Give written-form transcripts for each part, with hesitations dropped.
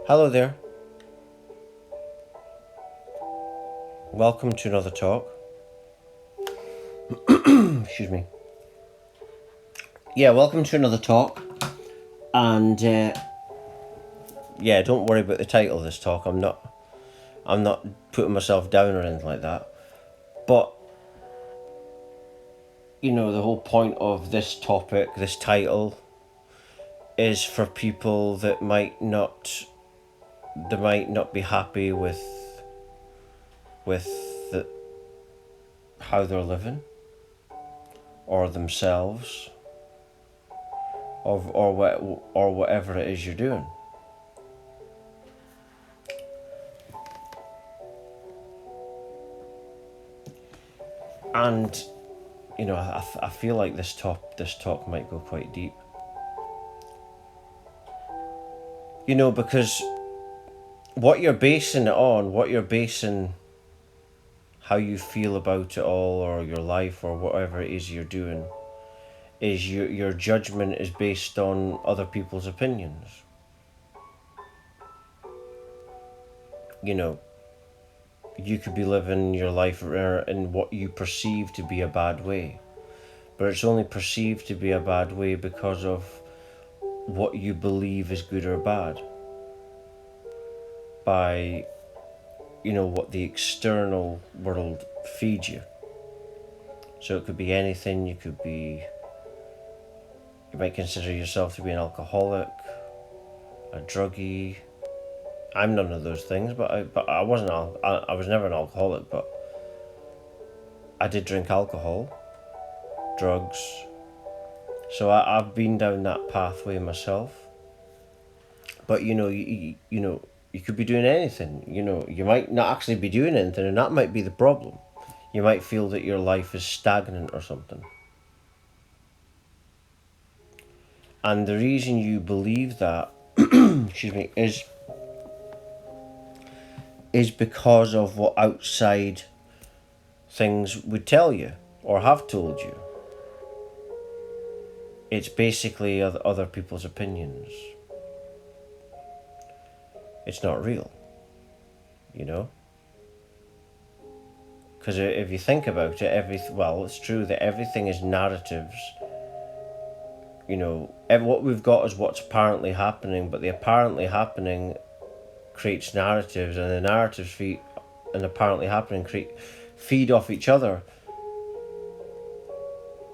Hello there. Welcome to another talk. Excuse me. Yeah, welcome to another talk. And yeah, don't worry about the title of this talk. I'm not putting myself down or anything like that. But the whole point of this topic, this title, is for people that might not be happy with the, how they're living or themselves or whatever it is you're doing. And I feel like this talk might go quite deep. Because what you're basing it on, what you're basing how you feel about it all, or your life, or whatever it is you're doing, is your judgment is based on other people's opinions. You could be living your life in what you perceive to be a bad way, but it's only perceived to be a bad way because of what you believe is good or bad by what the external world feeds you. So it could be anything. You might consider yourself to be an alcoholic, a druggie. I'm none of those things, but I wasn't. I was never an alcoholic, but I did drink alcohol, drugs. So I've been down that pathway myself. But you could be doing anything. You might not actually be doing anything, and that might be the problem. You might feel that your life is stagnant or something. And the reason you believe that, excuse me, is because of what outside things would tell you or have told you. It's basically other people's opinions. It's not real, Because if you think about it, it's true that everything is narratives. What we've got is what's apparently happening, but the apparently happening creates narratives, and the narratives apparently happening feed off each other,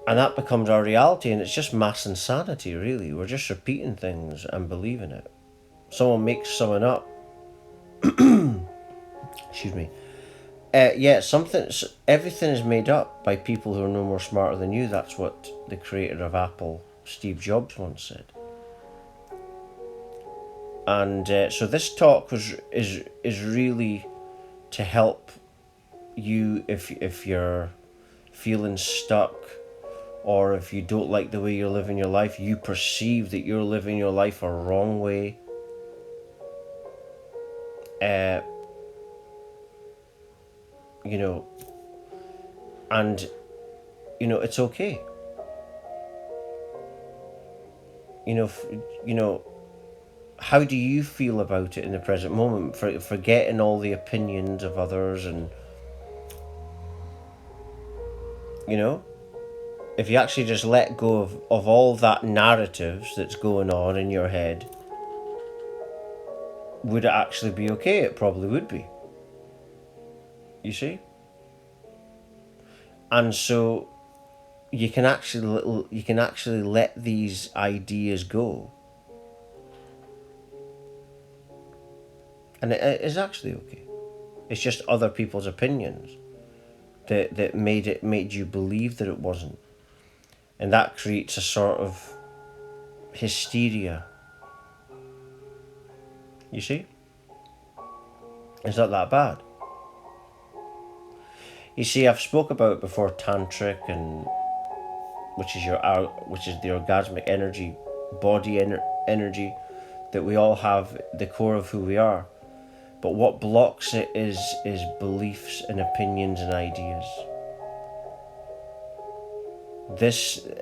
and that becomes our reality, and it's just mass insanity, really. We're just repeating things and believing it. Someone makes something up. Excuse me. Everything is made up by people who are no more smarter than you. That's what the creator of Apple, Steve Jobs, once said. And so this talk is really to help you if you're feeling stuck, or if you don't like the way you're living your life, you perceive that you're living your life a wrong way. And it's okay. How do you feel about it in the present moment? Forgetting all the opinions of others, and if you actually just let go of all that narratives that's going on in your head, would it actually be okay? It probably would be. You see? And so you can actually let these ideas go, and it is actually okay. It's just other people's opinions that made you believe that it wasn't, and that creates a sort of hysteria. You see? It's not that bad. You see, I've spoke about it before, tantric, and which is the orgasmic energy, body energy that we all have, the core of who we are. But what blocks it is beliefs and opinions and ideas.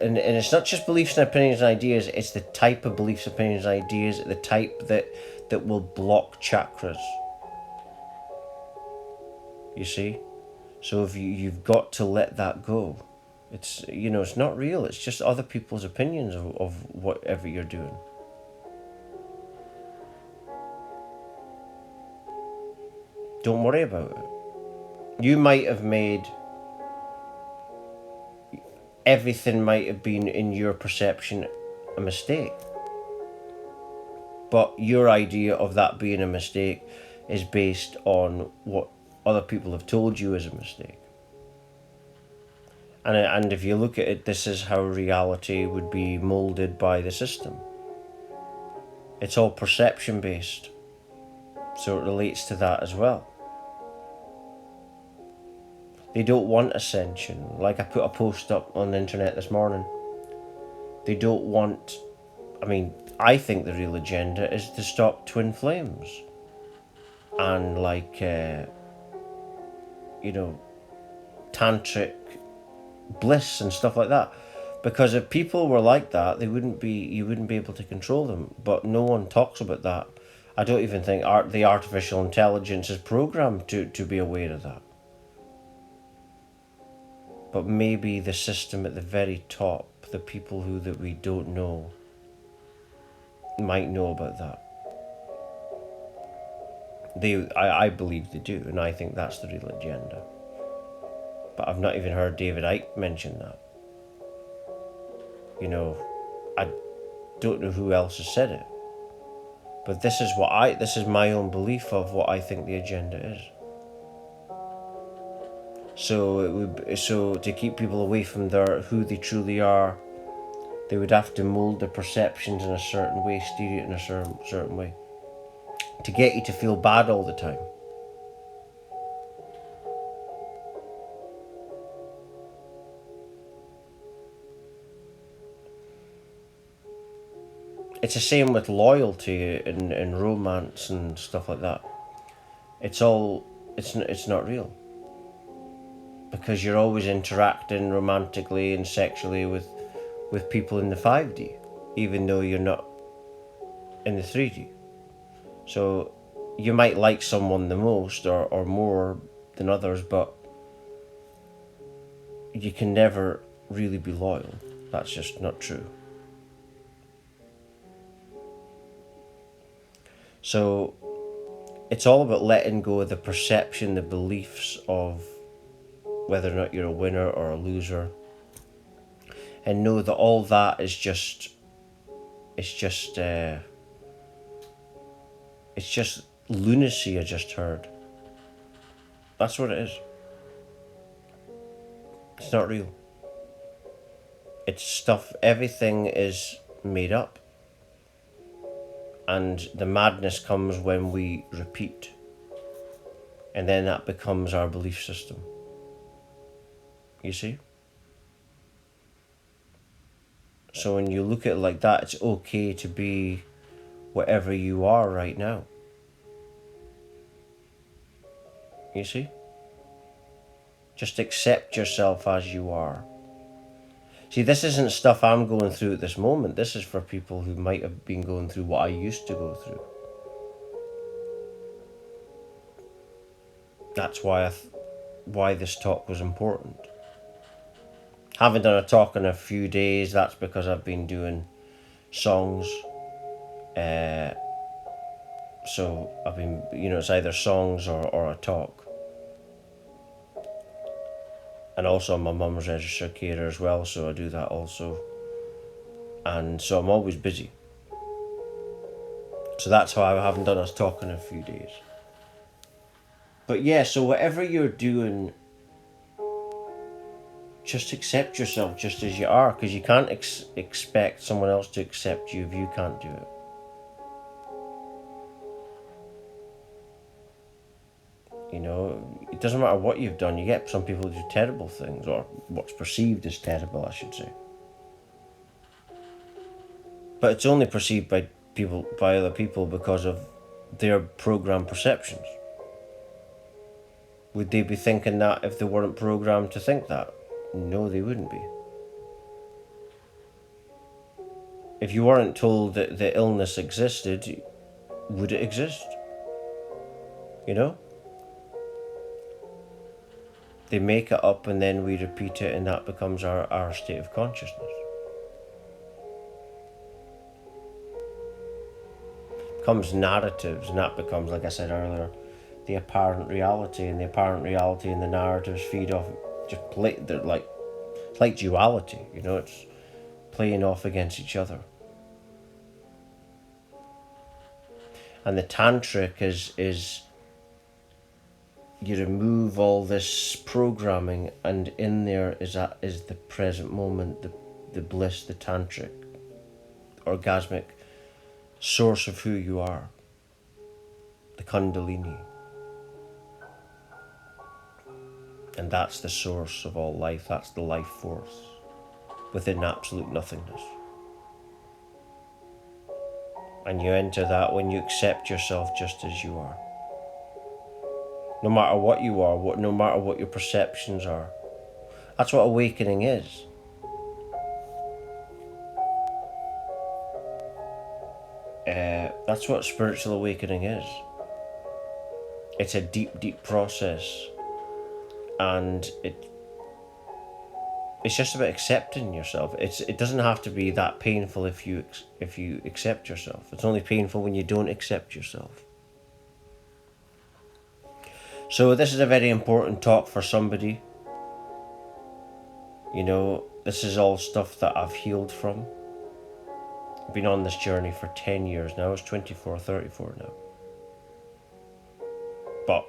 And it's not just beliefs and opinions and ideas, it's the type of beliefs, opinions, and ideas, the type that that will block chakras. You see? So if you've got to let that go. It's, it's not real. It's just other people's opinions of whatever you're doing. Don't worry about it. You might have made, everything might have been in your perception a mistake. But your idea of that being a mistake is based on what other people have told you is a mistake. And if you look at it, this is how reality would be molded by the system. It's all perception based. So it relates to that as well. They don't want ascension. Like I put a post up on the internet this morning. They don't want, I think the real agenda is to stop twin flames. And tantric bliss and stuff like that. Because if people were like that, you wouldn't be able to control them. But no one talks about that. I don't even think the artificial intelligence is programmed to be aware of that. But maybe the system at the very top, the people that we don't know, might know about that. I believe they do, and I think that's the real agenda. But I've not even heard David Icke mention that. I don't know who else has said it. But this is my own belief of what I think the agenda is. So to keep people away from who they truly are, they would have to mold their perceptions in a certain way, steer it in a certain way, to get you to feel bad all the time. It's the same with loyalty and romance and stuff like that. It's not real. Because you're always interacting romantically and sexually with people in the 5D, even though you're not in the 3D. So you might like someone the most or more than others, but you can never really be loyal. That's just not true. So it's all about letting go of the perception, the beliefs of whether or not you're a winner or a loser, and know that all that is just lunacy I just heard. That's what it is. It's not real. It's stuff, everything is made up. And the madness comes when we repeat. And then that becomes our belief system. You see? So when you look at it like that, it's okay to be whatever you are right now. You see? Just accept yourself as you are. See, this isn't stuff I'm going through at this moment. This is for people who might have been going through what I used to go through. That's why this talk was important. Haven't done a talk in a few days. That's because I've been doing songs. So I've been, it's either songs or a talk. And also I'm my mum's registered carer as well, so I do that also. And so I'm always busy. So that's why I haven't done a talk in a few days. But yeah, so whatever you're doing, just accept yourself just as you are, because you can't expect someone else to accept you if you can't do it. It doesn't matter what you've done. You get some people who do terrible things, or what's perceived as terrible, I should say. But it's only perceived by other people because of their programmed perceptions. Would they be thinking that if they weren't programmed to think that? No, they wouldn't be. If you weren't told that the illness existed, would it exist? You know? They make it up and then we repeat it, and that becomes our state of consciousness. Becomes narratives, and that becomes, like I said earlier, the apparent reality, and the apparent reality and the narratives feed off they're like, it's like duality, you know, it's playing off against each other. And the tantric is you remove all this programming, and in there is the present moment, the bliss, the tantric, orgasmic source of who you are, the Kundalini. And that's the source of all life, that's the life force within absolute nothingness. And you enter that when you accept yourself just as you are. No matter what you are, no matter what your perceptions are. That's what awakening is. That's what spiritual awakening is. It's a deep, deep process, and it's just about accepting yourself. It doesn't have to be that painful if you accept yourself. It's only painful when you don't accept yourself. So this is a very important talk for somebody. You know, this is all stuff that I've healed from. I've been on this journey for 10 years now. It's 24, 34 now. But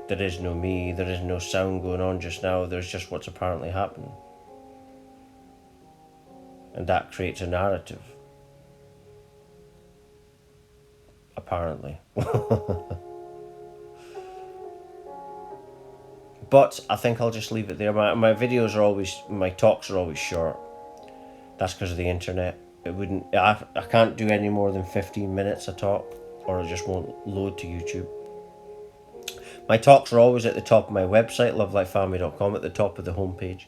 there is no me, there is no sound going on just now, there's just what's apparently happening. And that creates a narrative. Apparently. But I think I'll just leave it there. My videos are always, my talks are always short. That's because of the internet. I can't do any more than 15 minutes a talk, or it just won't load to YouTube. My talks are always at the top of my website, lovelightfamily.com, at the top of the homepage.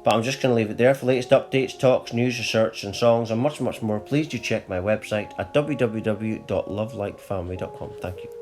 But I'm just going to leave it there. For latest updates, talks, news, research and songs and much, much more, please do check my website at www.lovelightfamily.com. Thank you.